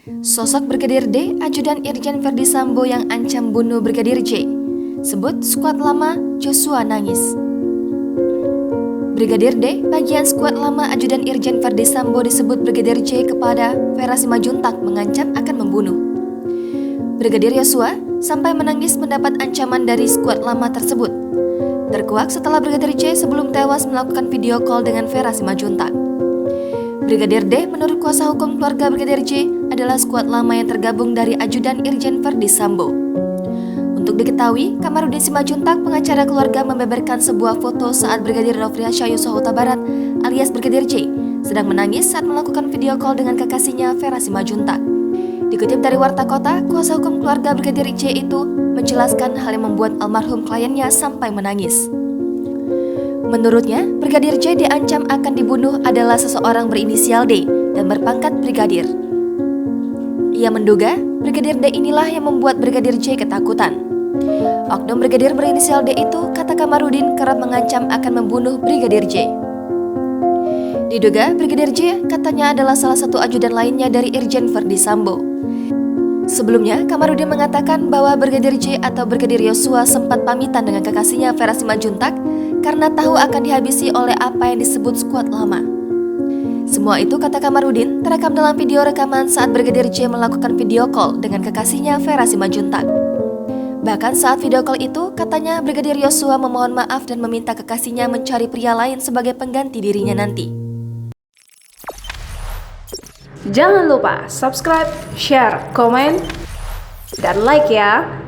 Sosok Brigadir D, ajudan Irjen Verdi Sambo yang ancam bunuh Brigadir J. Sebut skuad lama, Joshua nangis. Brigadir D, bagian skuad lama ajudan Irjen Verdi Sambo disebut Brigadir J kepada Vera Simanjuntak mengancam akan membunuh. Brigadir Yosua sampai menangis mendapat ancaman dari skuad lama tersebut. Terkuak setelah Brigadir J sebelum tewas melakukan video call dengan Vera Simanjuntak. Brigadir D menurut kuasa hukum keluarga Brigadir J adalah skuad lama yang tergabung dari ajudan Irjen Verdi Sambo. Untuk diketahui, Kamarudin Simanjuntak, pengacara keluarga, membeberkan sebuah foto saat Brigadir Nofriansyah Yosua Huta Barat alias Brigadir J sedang menangis saat melakukan video call dengan kekasihnya Vera Simanjuntak. Dikutip dari Warta Kota, kuasa hukum keluarga Brigadir J itu menjelaskan hal yang membuat almarhum kliennya sampai menangis. Menurutnya, Brigadir J diancam akan dibunuh adalah seseorang berinisial D dan berpangkat brigadir. Ia menduga Brigadir D inilah yang membuat Brigadir J ketakutan. Oknum brigadir berinisial D itu, kata Kamarudin, kerap mengancam akan membunuh Brigadir J. Diduga Brigadir J katanya adalah salah satu ajudan lainnya dari Irjen Verdi Sambo. Sebelumnya, Kamarudin mengatakan bahwa Brigadir J atau Brigadir Yosua sempat pamitan dengan kekasihnya Vera Simanjuntak karena tahu akan dihabisi oleh apa yang disebut skuad lama. Semua itu, kata Kamarudin, terekam dalam video rekaman saat Brigadir J melakukan video call dengan kekasihnya Vera Simanjuntak. Bahkan saat video call itu, katanya Brigadir Yosua memohon maaf dan meminta kekasihnya mencari pria lain sebagai pengganti dirinya nanti. Jangan lupa subscribe, share, komen, dan like ya!